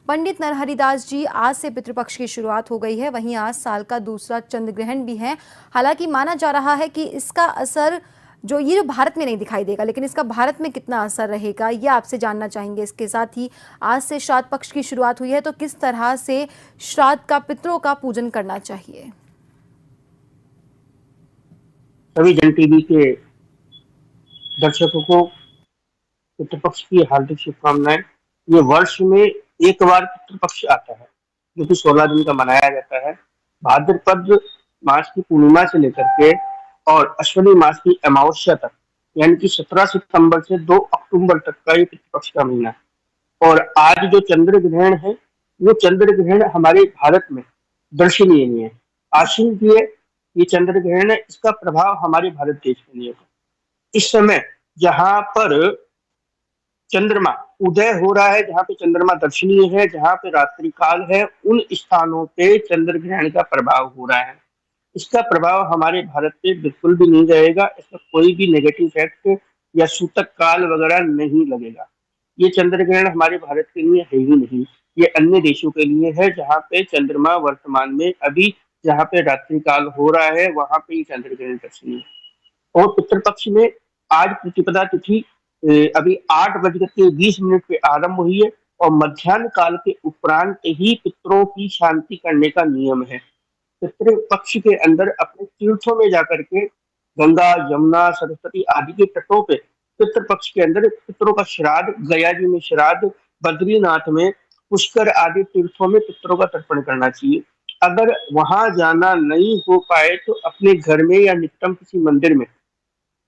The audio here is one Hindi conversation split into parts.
पंडित नरहरि दास जी, आज से पितृपक्ष की शुरुआत हो गई है। वहीं आज साल का दूसरा चंद्र ग्रहण भी है। हालांकि माना जा रहा है कि इसका असर जो भारत में नहीं दिखाई देगा, लेकिन इसका भारत में कितना असर रहेगा ये आपसे जानना चाहेंगे। इसके साथ ही आज से श्राद्ध पक्ष की शुरुआत हुई है, तो किस तरह से श्राद्ध का, पितरों का पूजन करना चाहिए? सभी जन टीवी के दर्शकों को पितृपक्ष की हार्दिक शुभकामनाएं। ये वर्ष में एक बार पितृपक्ष आता है, जो कि 16 दिन का मनाया जाता है। भाद्रपद मास की पूर्णिमा से लेकर के और अश्विनी मास की अमावस्या तक, यानी कि 17 सितंबर से 2 अक्टूबर तक का ये पितृपक्ष का महीना है। और आज जो चंद्र ग्रहण है, वो चंद्र ग्रहण हमारे भारत में दर्शनीय नहीं है। आश्विन की ये चंद्र ग्रहण है, इसका प्रभाव हमारे भारत देश में नहीं होगा। इस समय जहां पर चंद्रमा उदय हो रहा है, जहां पे चंद्रमा दर्शनीय है, जहां पे रात्रि काल है, उन स्थानों पे चंद्र ग्रहण का प्रभाव हो रहा है। इसका प्रभाव हमारे भारत पे बिल्कुल भी नहीं रहेगा। इसका कोई भी नेगेटिव इफेक्ट या सूतक काल वगैरह नहीं लगेगा। ये चंद्र ग्रहण हमारे भारत के लिए है ही नहीं, ये अन्य देशों के लिए है, जहाँ पे चंद्रमा वर्तमान में अभी जहाँ पे रात्रि काल हो रहा है, वहां पे ये चंद्र ग्रहण दर्शनीय है। और पितृपक्ष में आज प्रतिपदा तिथि अभी 8:20 पे आरंभ हुई है और मध्याह्न काल के उपरांत ही पितरों की शांति करने का नियम है। पितृ पक्ष के अंदर अपने तीर्थों में जाकर के गंगा, यमुना, सरस्वती आदि के तटों पे पितृ पक्ष के अंदर पितरों का श्राद्ध, गया जी में श्राद्ध, बद्रीनाथ में, पुष्कर आदि तीर्थों में पितरों का तर्पण करना चाहिए। अगर वहां जाना नहीं हो पाए तो अपने घर में या निकटम किसी मंदिर में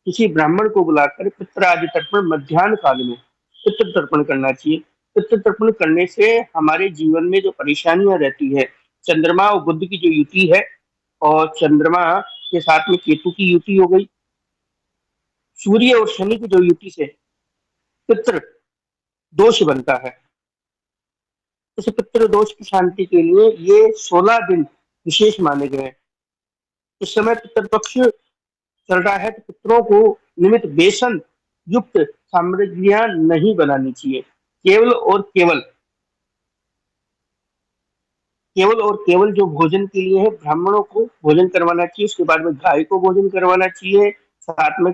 किसी ब्राह्मण को बुलाकर पितृ आदि तर्पण मध्याह्न काल में पितृ तर्पण करना चाहिए। पितृ तर्पण करने से हमारे जीवन में जो परेशानियां रहती है, चंद्रमा और बुध की जो युति है और चंद्रमा के साथ में केतु की युति हो गई, सूर्य और शनि की जो युति से पितृ दोष बनता है। इस पितृ दोष की शांति के लिए ये 16 दिन विशेष माने गए हैं। इस समय पितृपक्ष चल रहा है तो पितरों को निमित्त बेसन युक्त सामग्रियां नहीं बनानी चाहिए। केवल जो भोजन के लिए है, ब्राह्मणों को भोजन करवाना चाहिए। उसके बाद में गाय को भोजन करवाना चाहिए, साथ में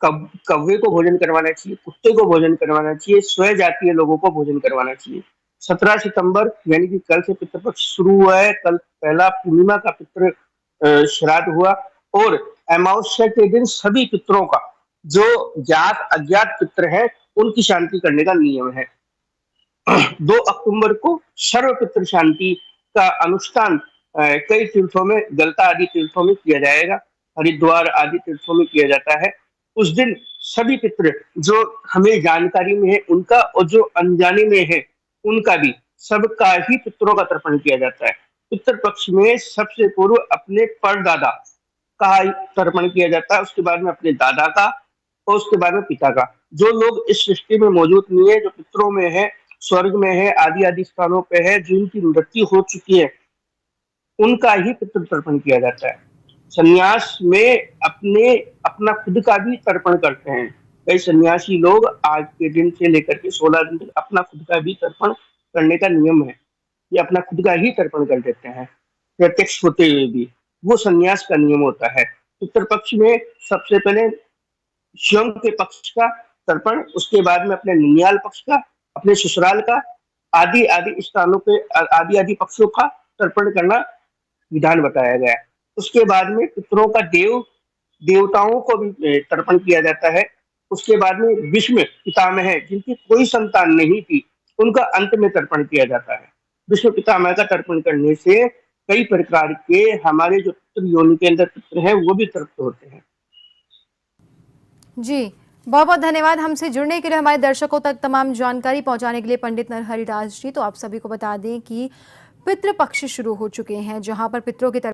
कौवे को भोजन करवाना चाहिए, कुत्ते को भोजन करवाना चाहिए, स्वय जातीय लोगों को भोजन करवाना चाहिए। 17 सितंबर यानी कि कल से पितृपक्ष शुरू हुआ है। कल पहला पूर्णिमा का पितृ श्राद्ध हुआ और अमावस्या के दिन सभी पितरों का, जो ज्ञात अज्ञात पितर है, उनकी शांति करने का नियम है। 2 अक्टूबर को सर्व पितृ शांति का अनुष्ठान कई तीर्थों में, गलता आदि तीर्थों में किया जाएगा, हरिद्वार आदि तीर्थों में किया जाता है। उस दिन सभी पितृ जो हमें जानकारी में है उनका और जो अनजाने में है उनका भी, सबका ही पितरों का तर्पण किया जाता है। पितृ पक्ष में सबसे पूर्व अपने परदादा का तर्पण किया जाता है, उसके बाद में अपने दादा का और उसके बाद में पिता का। जो लोग इस सृष्टि में मौजूद नहीं है, जो पितरों में है, स्वर्ग में है, आदि आदि स्थानों पे है, जिनकी मृत्यु हो चुकी है, उनका ही पितृ तर्पण किया जाता है। संन्यास में अपना खुद का भी तर्पण करते हैं। कई सन्यासी लोग आज के दिन से लेकर के 16 दिन तक अपना खुद का भी तर्पण करने का नियम है। ये अपना खुद का ही तर्पण कर देते हैं प्रत्यक्ष होते हुए भी, वो सन्यास का नियम होता है। पितृ पक्ष में सबसे पहले स्वयं के पक्ष का तर्पण, उसके बाद में अपने निन्याल पक्ष का, अपने ससुराल का, आदि आदि स्थानों पे आदि आदि पक्षों का तर्पण करना विधान बताया गया है। उसके बाद में पितरों का देवताओं को भी तर्पण किया जाता है। उसके बाद में भीष्म पितामह जिनकी कोई संतान नहीं थी, उनका अंत में तर्पण किया जाता है। भीष्म पितामह का तर्पण करने से कई प्रकार के हमारे जो पितृ योनि के अंदर पितृ हैं वो भी तृप्त होते हैं। जी, बहुत बहुत धन्यवाद हमसे जुड़ने के लिए, हमारे दर्शकों तक तमाम जानकारी पहुंचाने के लिए पंडित नरहरि दास जी। तो आप सभी को बता दें कि पितृपक्ष शुरू हो चुके हैं, जहां पर पितरों की तरफ